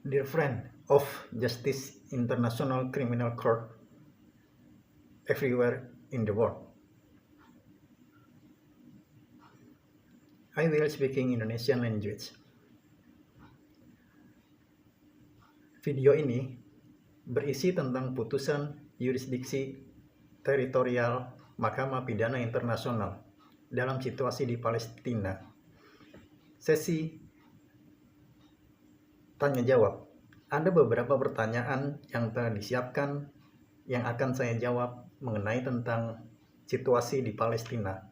Dear friend of Justice International Criminal Court everywhere in the world, I will speaking Indonesian language. Video ini berisi tentang putusan yurisdiksi teritorial Mahkamah Pidana Internasional dalam situasi di Palestina. Sesi tanya jawab. Ada beberapa pertanyaan yang telah disiapkan yang akan saya jawab mengenai tentang situasi di Palestina.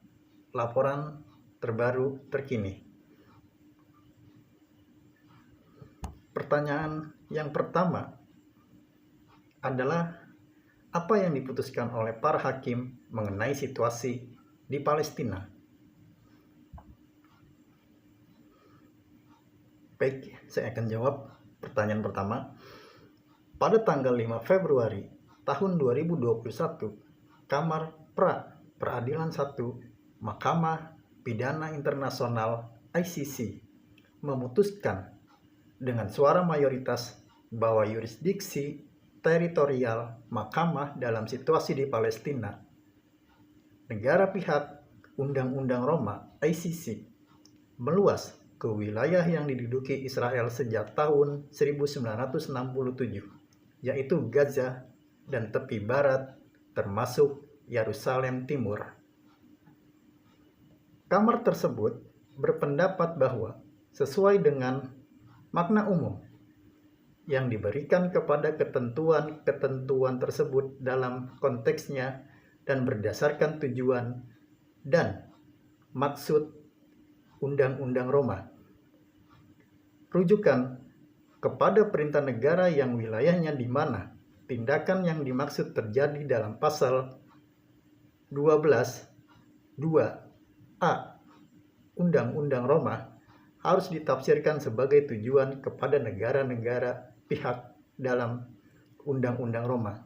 Laporan terbaru terkini. Pertanyaan yang pertama adalah apa yang diputuskan oleh para hakim mengenai situasi di Palestina? Baik, saya akan jawab pertanyaan pertama. Pada tanggal 5 Februari tahun 2021, Kamar Peradilan 1 Mahkamah Pidana Internasional ICC memutuskan dengan suara mayoritas bahwa yurisdiksi teritorial mahkamah dalam situasi di Palestina, negara pihak Undang-Undang Roma ICC, meluas ke wilayah yang diduduki Israel sejak tahun 1967, yaitu Gaza dan tepi barat, termasuk Yerusalem Timur. Kamar tersebut berpendapat bahwa sesuai dengan makna umum yang diberikan kepada ketentuan-ketentuan tersebut dalam konteksnya dan berdasarkan tujuan dan maksud Undang-Undang Roma. Rujukan kepada perintah negara yang wilayahnya di mana tindakan yang dimaksud terjadi dalam pasal 12(2)(a) Undang-Undang Roma harus ditafsirkan sebagai tujuan kepada negara-negara pihak dalam Undang-Undang Roma.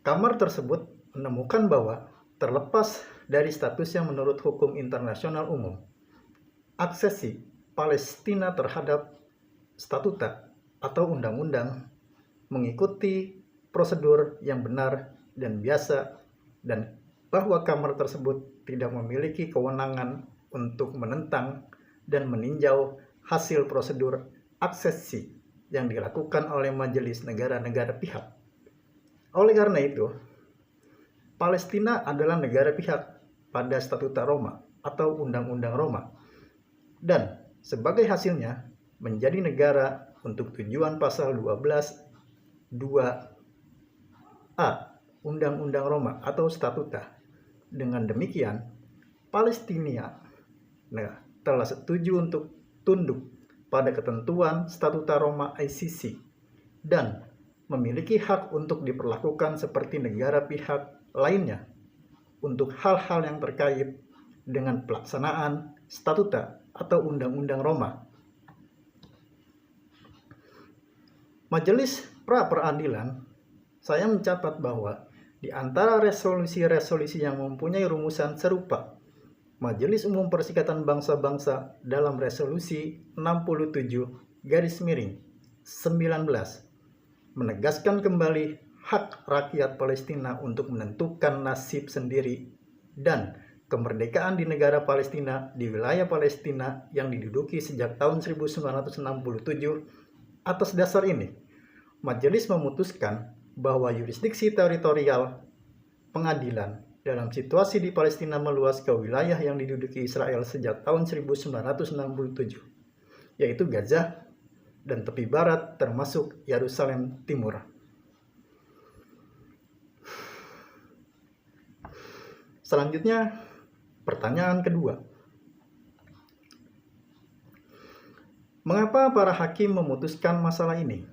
Kamar tersebut menemukan bahwa terlepas dari statusnya menurut hukum internasional umum, aksesi Palestina terhadap statuta atau undang-undang mengikuti prosedur yang benar dan biasa, dan bahwa kamar tersebut tidak memiliki kewenangan untuk menentang dan meninjau hasil prosedur aksesi yang dilakukan oleh majelis negara-negara pihak. Oleh karena itu, Palestina adalah negara pihak pada Statuta Roma atau Undang-Undang Roma, dan sebagai hasilnya menjadi negara untuk tujuan pasal 12(2)(a) Undang-Undang Roma atau Statuta. Dengan demikian, Palestina telah setuju untuk tunduk pada ketentuan Statuta Roma ICC dan memiliki hak untuk diperlakukan seperti negara pihak lainnya untuk hal-hal yang terkait dengan pelaksanaan statuta atau undang-undang Roma. Majelis pra-peradilan, saya mencatat bahwa di antara resolusi-resolusi yang mempunyai rumusan serupa, Majelis Umum Perserikatan Bangsa-Bangsa dalam resolusi 67/19 menegaskan kembali hak rakyat Palestina untuk menentukan nasib sendiri dan kemerdekaan di negara Palestina di wilayah Palestina yang diduduki sejak tahun 1967. Atas dasar ini, majelis memutuskan bahwa yurisdiksi teritorial pengadilan dalam situasi di Palestina meluas ke wilayah yang diduduki Israel sejak tahun 1967, yaitu Gaza dan tepi barat termasuk Yerusalem Timur. Selanjutnya, pertanyaan kedua. Mengapa para hakim memutuskan masalah ini?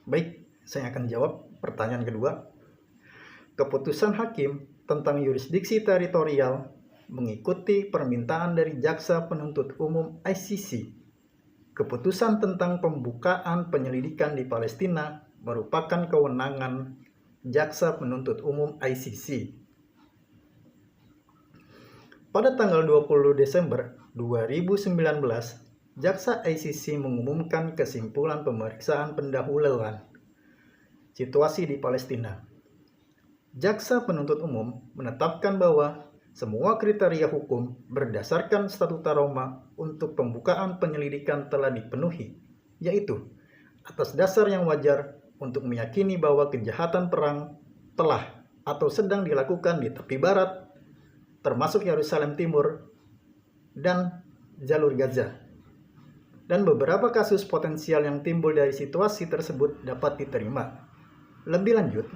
Baik, saya akan jawab pertanyaan kedua. Keputusan hakim tentang yurisdiksi teritorial mengikuti permintaan dari Jaksa Penuntut Umum ICC. Keputusan tentang pembukaan penyelidikan di Palestina merupakan kewenangan Jaksa Penuntut Umum ICC. Pada tanggal 20 Desember 2019, Jaksa ICC mengumumkan kesimpulan pemeriksaan pendahuluan situasi di Palestina. Jaksa penuntut umum menetapkan bahwa semua kriteria hukum berdasarkan Statuta Roma untuk pembukaan penyelidikan telah dipenuhi, yaitu atas dasar yang wajar untuk meyakini bahwa kejahatan perang telah atau sedang dilakukan di tepi barat, termasuk Yerusalem Timur dan jalur Gaza. Dan beberapa kasus potensial yang timbul dari situasi tersebut dapat diterima. Lebih lanjut,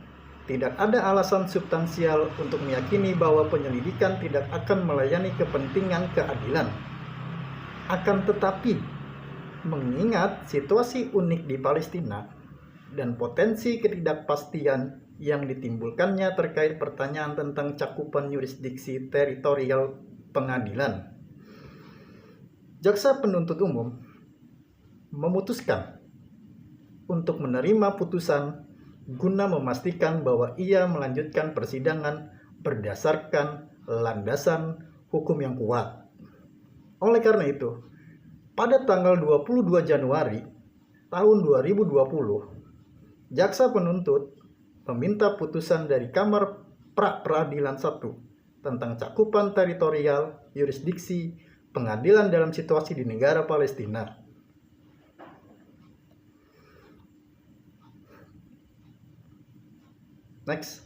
tidak ada alasan substansial untuk meyakini bahwa penyelidikan tidak akan melayani kepentingan keadilan. Akan tetapi, mengingat situasi unik di Palestina dan potensi ketidakpastian yang ditimbulkannya terkait pertanyaan tentang cakupan yurisdiksi teritorial pengadilan, Jaksa penuntut umum memutuskan untuk menerima putusan guna memastikan bahwa ia melanjutkan persidangan berdasarkan landasan hukum yang kuat. Oleh karena itu, pada tanggal 22 Januari tahun 2020, Jaksa penuntut meminta putusan dari Kamar Pra-Peradilan 1 tentang cakupan teritorial yurisdiksi pengadilan dalam situasi di negara Palestina. Next,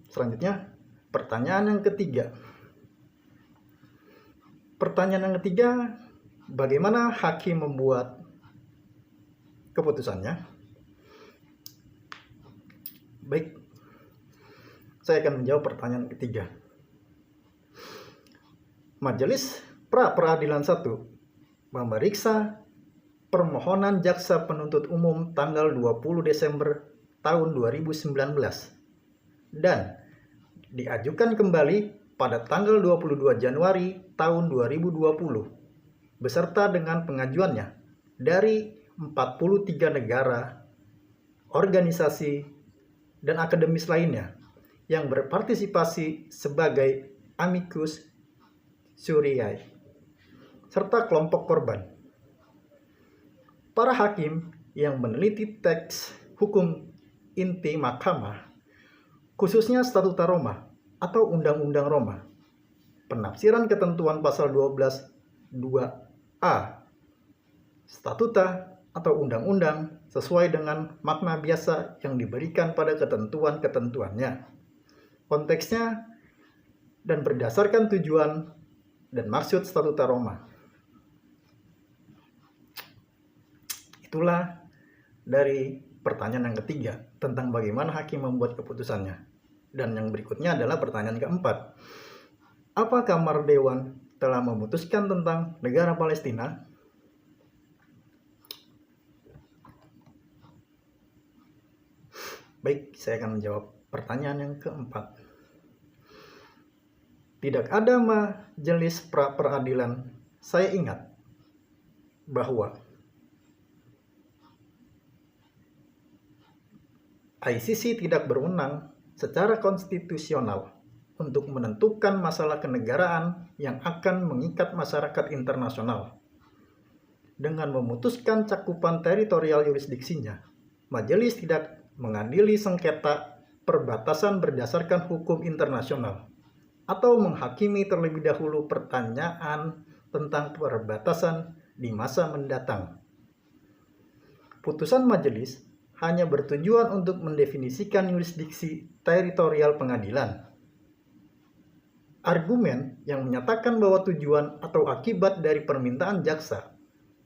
selanjutnya pertanyaan yang ketiga. Pertanyaan yang ketiga, bagaimana hakim membuat keputusannya? Baik, saya akan menjawab pertanyaan ketiga. Majelis Pra-Peradilan 1 memeriksa permohonan jaksa penuntut umum tanggal 20 Desember tahun 2019 dan diajukan kembali pada tanggal 22 Januari tahun 2020 beserta dengan pengajuannya dari 43 negara, organisasi, dan akademis lainnya yang berpartisipasi sebagai amicus curiae serta kelompok korban. Para hakim yang meneliti teks hukum inti mahkamah, khususnya Statuta Roma atau Undang-Undang Roma, penafsiran ketentuan pasal 12(2)a Statuta atau undang-undang sesuai dengan makna biasa yang diberikan pada ketentuan-ketentuannya, konteksnya, dan berdasarkan tujuan dan maksud Statuta Roma. Itulah dari pertanyaan yang ketiga tentang bagaimana hakim membuat keputusannya. Dan yang berikutnya adalah pertanyaan keempat. Apa Kamar Dewan telah memutuskan tentang negara Palestina? Baik, saya akan menjawab pertanyaan yang keempat. Tidak ada majelis pra-peradilan. Saya ingat bahwa ICC tidak berwenang secara konstitusional untuk menentukan masalah kenegaraan yang akan mengikat masyarakat internasional. Dengan memutuskan cakupan teritorial yurisdiksinya, majelis tidak mengadili sengketa perbatasan berdasarkan hukum internasional atau menghakimi terlebih dahulu pertanyaan tentang perbatasan di masa mendatang. Putusan majelis hanya bertujuan untuk mendefinisikan yurisdiksi teritorial pengadilan. Argumen yang menyatakan bahwa tujuan atau akibat dari permintaan jaksa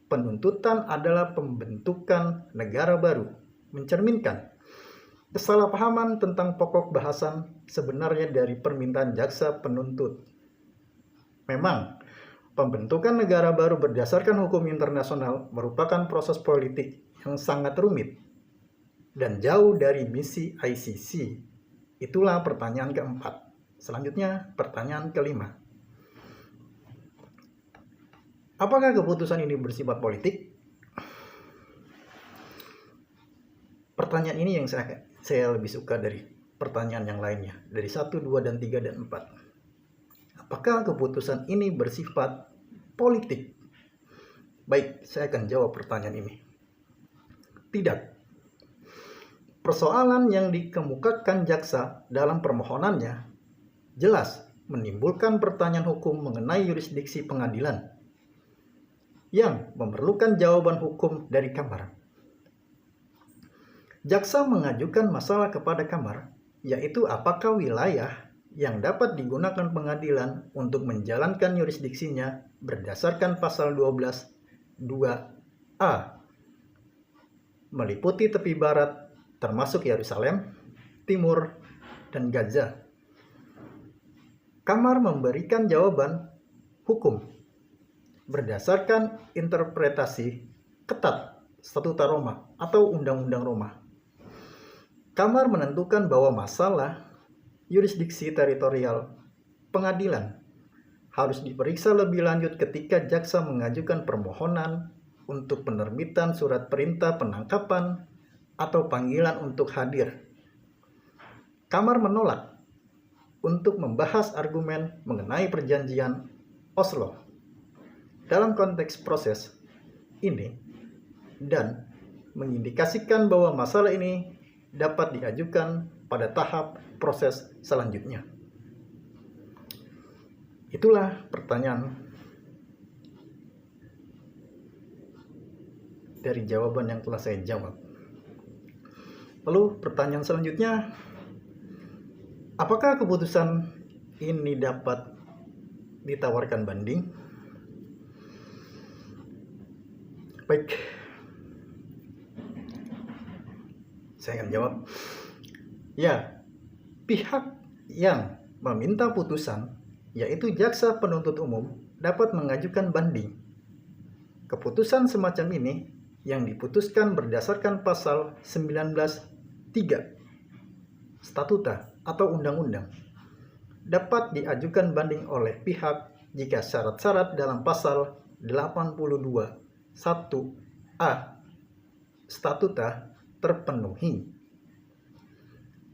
penuntutan adalah pembentukan negara baru mencerminkan kesalahpahaman tentang pokok bahasan sebenarnya dari permintaan jaksa penuntut. Memang, pembentukan negara baru berdasarkan hukum internasional merupakan proses politik yang sangat rumit dan jauh dari misi ICC. Itulah pertanyaan keempat. Selanjutnya, pertanyaan kelima. Apakah keputusan ini bersifat politik? Pertanyaan ini yang saya lebih suka dari pertanyaan yang lainnya, dari 1, 2, dan 3, dan 4. apakah keputusan ini bersifat politik? Baik, saya akan jawab pertanyaan ini. Tidak. Persoalan yang dikemukakan jaksa dalam permohonannya jelas menimbulkan pertanyaan hukum mengenai yurisdiksi pengadilan yang memerlukan jawaban hukum dari Kamar. Jaksa mengajukan masalah kepada Kamar, yaitu apakah wilayah yang dapat digunakan pengadilan untuk menjalankan yurisdiksinya berdasarkan pasal 12 2A meliputi tepi barat termasuk Yerusalem, Timur, dan Gaza. Kamar memberikan jawaban hukum berdasarkan interpretasi ketat Statuta Roma atau Undang-Undang Roma. Kamar menentukan bahwa masalah yurisdiksi teritorial pengadilan harus diperiksa lebih lanjut ketika jaksa mengajukan permohonan untuk penerbitan surat perintah penangkapan atau panggilan untuk hadir. Kamar menolak untuk membahas argumen mengenai perjanjian Oslo dalam konteks proses ini dan mengindikasikan bahwa masalah ini dapat diajukan pada tahap proses selanjutnya. Itulah pertanyaan dari jawaban yang telah saya jawab. Lalu pertanyaan selanjutnya, apakah keputusan ini dapat ditawarkan banding? Baik, saya akan jawab. Ya, pihak yang meminta putusan, yaitu jaksa penuntut umum, dapat mengajukan banding. Keputusan semacam ini yang diputuskan berdasarkan pasal 19(3) Statuta atau Undang-Undang dapat diajukan banding oleh pihak jika syarat-syarat dalam pasal 82(1)(a) Statuta terpenuhi.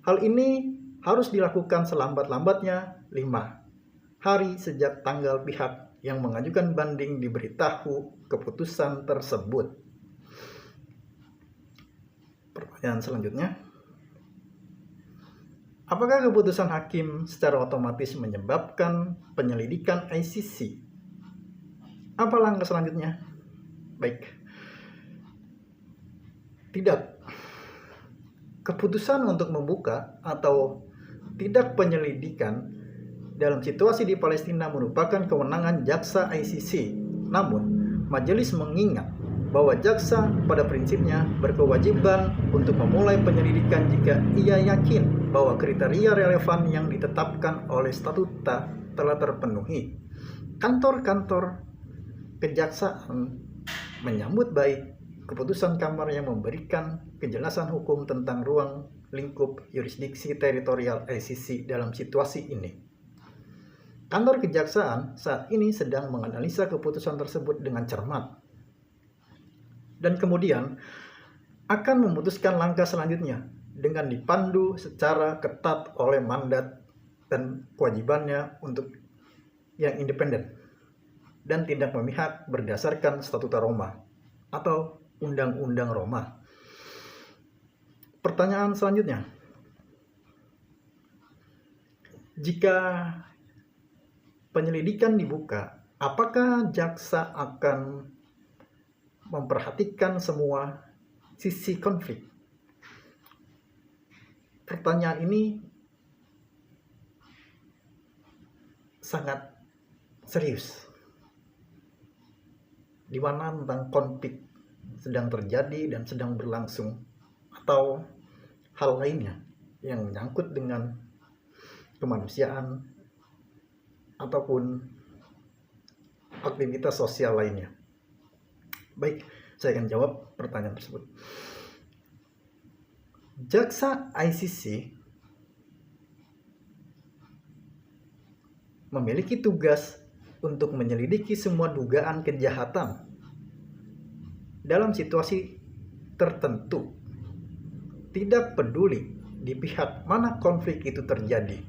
Hal ini harus dilakukan selambat-lambatnya 5 hari sejak tanggal pihak yang mengajukan banding diberitahu keputusan tersebut. Pertanyaan selanjutnya, apakah keputusan hakim secara otomatis menyebabkan penyelidikan ICC? Apa langkah selanjutnya? Baik, tidak. Keputusan untuk membuka atau tidak penyelidikan dalam situasi di Palestina merupakan kewenangan jaksa ICC. Namun, majelis mengingat bahwa jaksa pada prinsipnya berkewajiban untuk memulai penyelidikan jika ia yakin bahwa kriteria relevan yang ditetapkan oleh statuta telah terpenuhi. Kantor-kantor kejaksaan menyambut baik keputusan Kamar yang memberikan kejelasan hukum tentang ruang lingkup yurisdiksi teritorial ICC dalam situasi ini. Kantor kejaksaan saat ini sedang menganalisa keputusan tersebut dengan cermat dan kemudian akan memutuskan langkah selanjutnya dengan dipandu secara ketat oleh mandat dan kewajibannya untuk yang independen dan tidak memihak berdasarkan Statuta Roma atau Undang-Undang Roma. Pertanyaan selanjutnya, jika penyelidikan dibuka, apakah jaksa akan memperhatikan semua sisi konflik? Pertanyaan ini sangat serius, di mana tentang konflik sedang terjadi dan sedang berlangsung, atau hal lainnya yang menyangkut dengan kemanusiaan ataupun aktivitas sosial lainnya. Baik, saya akan jawab pertanyaan tersebut. Jaksa ICC memiliki tugas untuk menyelidiki semua dugaan kejahatan dalam situasi tertentu, tidak peduli di pihak mana konflik itu terjadi.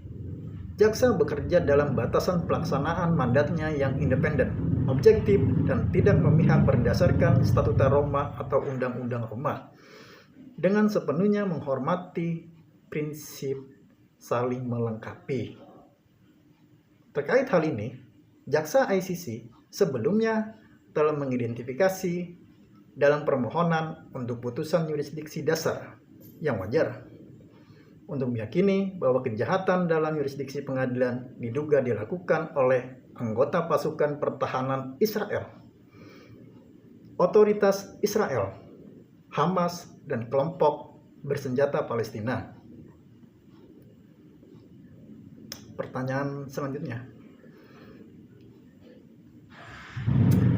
jaksa bekerja dalam batasan pelaksanaan mandatnya yang independen, objektif, dan tidak memihak berdasarkan Statuta Roma atau Undang-Undang Roma, dengan sepenuhnya menghormati prinsip saling melengkapi. Terkait hal ini, jaksa ICC sebelumnya telah mengidentifikasi dalam permohonan untuk putusan yurisdiksi dasar yang wajar untuk meyakini bahwa kejahatan dalam yurisdiksi pengadilan diduga dilakukan oleh anggota pasukan pertahanan Israel, otoritas Israel, Hamas, dan kelompok bersenjata Palestina. Pertanyaan selanjutnya,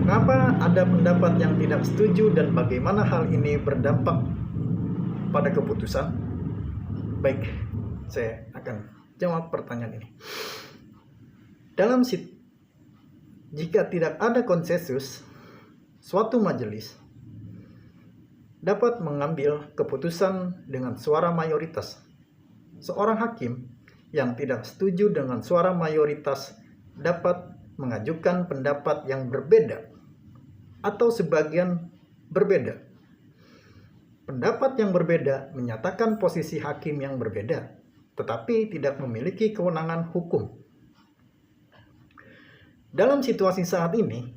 kenapa ada pendapat yang tidak setuju dan bagaimana hal ini berdampak pada keputusan? Baik, saya akan jawab pertanyaan ini. Jika tidak ada konsensus, suatu majelis dapat mengambil keputusan dengan suara mayoritas. Seorang hakim yang tidak setuju dengan suara mayoritas dapat mengajukan pendapat yang berbeda atau sebagian berbeda. Pendapat yang berbeda menyatakan posisi hakim yang berbeda, tetapi tidak memiliki kewenangan hukum. Dalam situasi saat ini,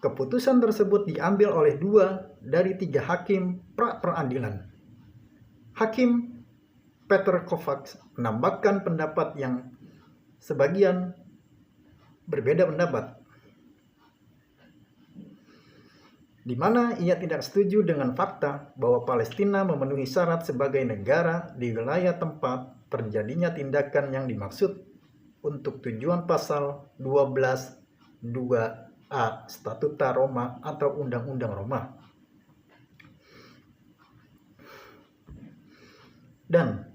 keputusan tersebut diambil oleh 2 dari 3 hakim pra-peradilan. Hakim Peter Kovacs menambahkan pendapat yang sebagian berbeda pendapat, di mana ia tidak setuju dengan fakta bahwa Palestina memenuhi syarat sebagai negara di wilayah tempat terjadinya tindakan yang dimaksud untuk tujuan pasal 12(2)A Statuta Roma atau Undang-Undang Roma. Dan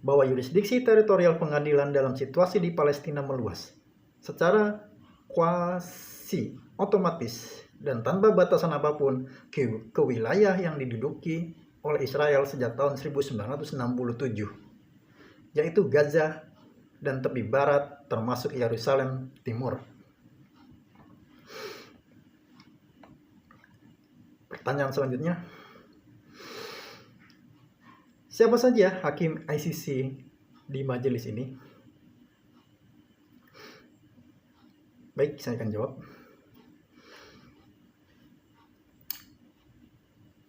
bahwa yurisdiksi teritorial pengadilan dalam situasi di Palestina meluas secara kuasi otomatis dan tanpa batasan apapun ke wilayah yang diduduki oleh Israel sejak tahun 1967, yaitu Gaza dan tepi barat termasuk Yerusalem Timur. Pertanyaan selanjutnya, siapa saja hakim ICC di majelis ini? Baik, saya akan jawab.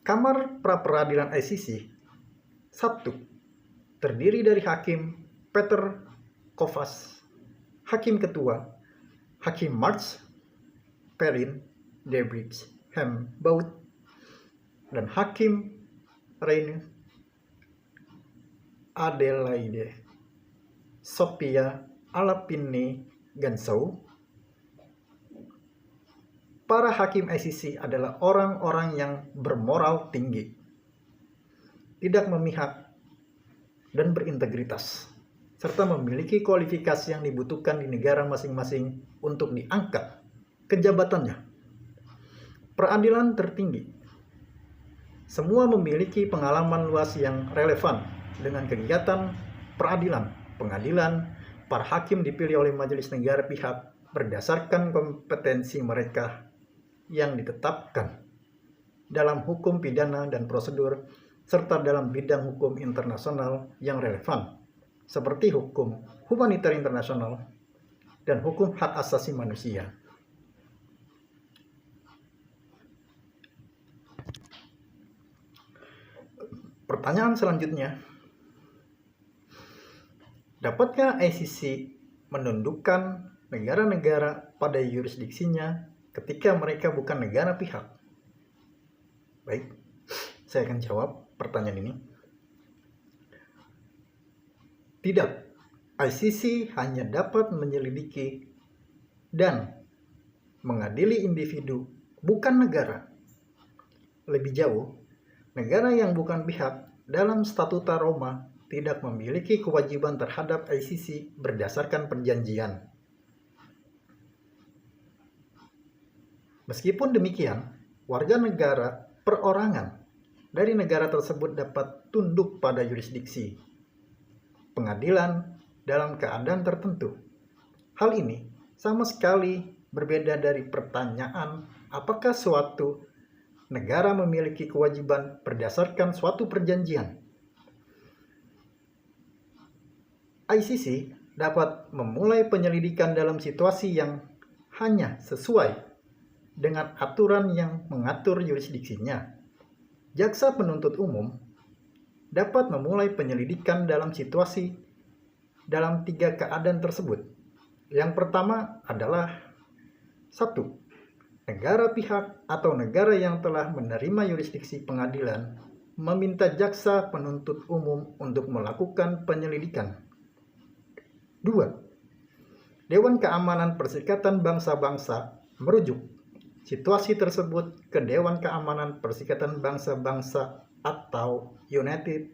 Kamar pra-peradilan ICC 1 terdiri dari Hakim Peter Kovacs, Hakim Ketua Hakim Marx Perrin Debridge Hembaut, dan Hakim Reine Adelaide Sophia Alapini Gansau. Para hakim ICC adalah orang-orang yang bermoral tinggi, tidak memihak, dan berintegritas, serta memiliki kualifikasi yang dibutuhkan di negara masing-masing untuk diangkat ke jabatannya. Peradilan tertinggi. Semua memiliki pengalaman luas yang relevan dengan kegiatan peradilan. Pengadilan, para hakim dipilih oleh majelis negara pihak berdasarkan kompetensi mereka yang ditetapkan dalam hukum pidana dan prosedur, serta dalam bidang hukum internasional yang relevan, seperti hukum humaniter internasional dan hukum hak asasi manusia. Pertanyaan selanjutnya, dapatkah ICC menundukkan negara-negara pada yurisdiksinya ketika mereka bukan negara pihak? Baik, saya akan jawab pertanyaan ini. Tidak, ICC hanya dapat menyelidiki dan mengadili individu, bukan negara. Lebih jauh, negara yang bukan pihak dalam Statuta Roma tidak memiliki kewajiban terhadap ICC berdasarkan perjanjian. Meskipun demikian, warga negara perorangan dari negara tersebut dapat tunduk pada yurisdiksi, pengadilan, dalam keadaan tertentu. Hal ini sama sekali berbeda dari pertanyaan apakah suatu negara memiliki kewajiban berdasarkan suatu perjanjian. ICC dapat memulai penyelidikan dalam situasi yang hanya sesuai dengan aturan yang mengatur yurisdiksinya. Jaksa penuntut umum dapat memulai penyelidikan dalam situasi dalam 3 keadaan tersebut. Yang pertama adalah 1. Negara pihak atau negara yang telah menerima yurisdiksi pengadilan meminta jaksa penuntut umum untuk melakukan penyelidikan. 2. Dewan Keamanan Perserikatan Bangsa-Bangsa merujuk situasi tersebut ke Dewan Keamanan Perserikatan Bangsa-Bangsa atau United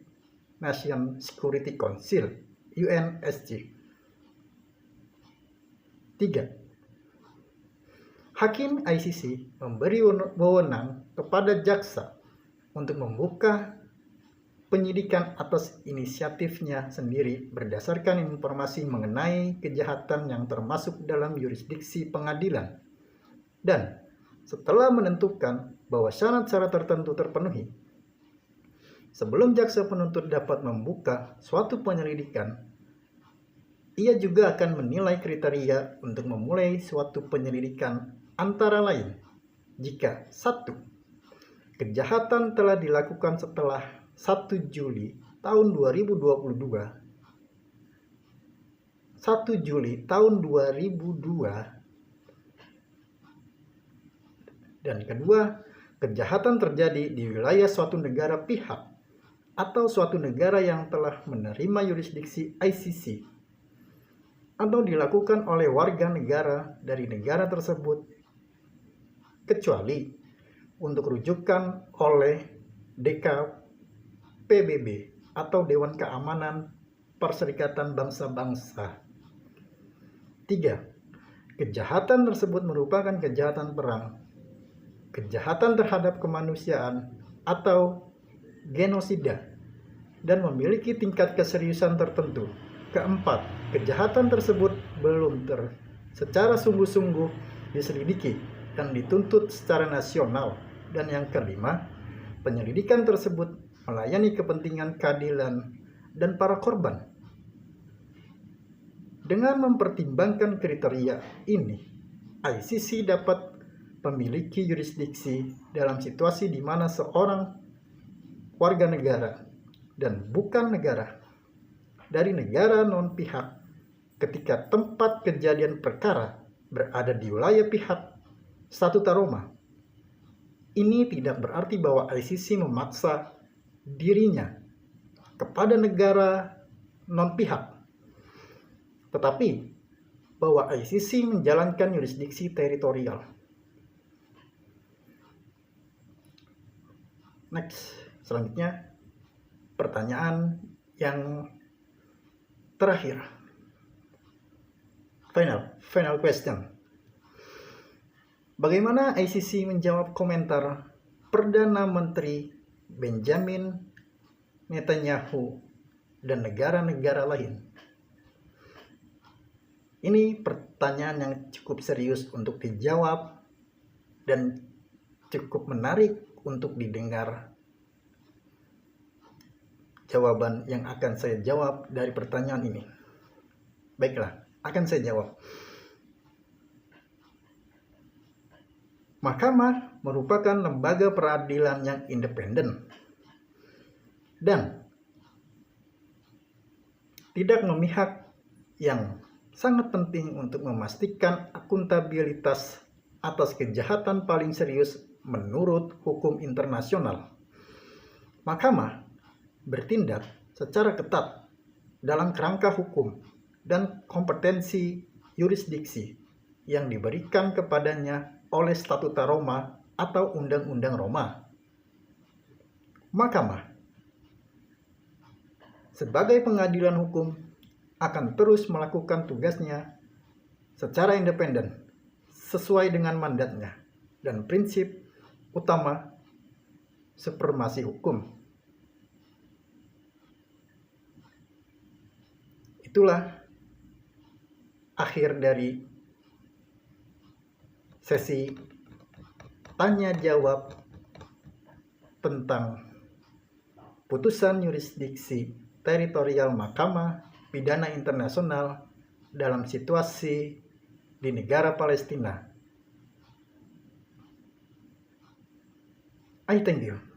Nations Security Council (UNSC). 3. Hakim ICC memberi wewenang kepada jaksa untuk membuka penyidikan atas inisiatifnya sendiri berdasarkan informasi mengenai kejahatan yang termasuk dalam yurisdiksi pengadilan. Dan setelah menentukan bahwa syarat-syarat tertentu terpenuhi, sebelum jaksa penuntut dapat membuka suatu penyelidikan, ia juga akan menilai kriteria untuk memulai suatu penyelidikan antara lain jika 1. Kejahatan telah dilakukan setelah 1 Juli tahun 2022, 1 Juli tahun 2002, dan kedua, kejahatan terjadi di wilayah suatu negara pihak atau suatu negara yang telah menerima yurisdiksi ICC atau dilakukan oleh warga negara dari negara tersebut, kecuali untuk rujukan oleh DKPBB atau Dewan Keamanan Perserikatan Bangsa-Bangsa. 3. Kejahatan tersebut merupakan kejahatan perang, kejahatan terhadap kemanusiaan atau genosida, dan memiliki tingkat keseriusan tertentu. 4. Kejahatan tersebut belum secara sungguh-sungguh diselidiki dan dituntut secara nasional. Dan yang 5, penyelidikan tersebut melayani kepentingan keadilan dan para korban. Dengan mempertimbangkan kriteria ini, ICC dapat memiliki yurisdiksi dalam situasi di mana seorang warga negara dan bukan negara dari negara non-pihak ketika tempat kejadian perkara berada di wilayah pihak statuta Roma. Ini tidak berarti bahwa ICC memaksa dirinya kepada negara non-pihak, tetapi bahwa ICC menjalankan yurisdiksi teritorial. Next, selanjutnya pertanyaan yang terakhir. Final question. Bagaimana ICC menjawab komentar Perdana Menteri Benjamin Netanyahu dan negara-negara lain? Ini pertanyaan yang cukup serius untuk dijawab dan cukup menarik untuk didengar jawaban yang akan saya jawab dari pertanyaan ini. Baiklah, akan saya jawab. Mahkamah merupakan lembaga peradilan yang independen dan tidak memihak, yang sangat penting untuk memastikan akuntabilitas atas kejahatan paling serius menurut hukum internasional. Mahkamah bertindak secara ketat dalam kerangka hukum dan kompetensi yurisdiksi yang diberikan kepadanya oleh Statuta Roma atau Undang-Undang Roma. Mahkamah sebagai pengadilan hukum akan terus melakukan tugasnya secara independen sesuai dengan mandatnya dan prinsip utama supremasi hukum. Itulah akhir dari sesi tanya jawab tentang putusan yurisdiksi teritorial Mahkamah Pidana Internasional dalam situasi di negara Palestina. I thank you.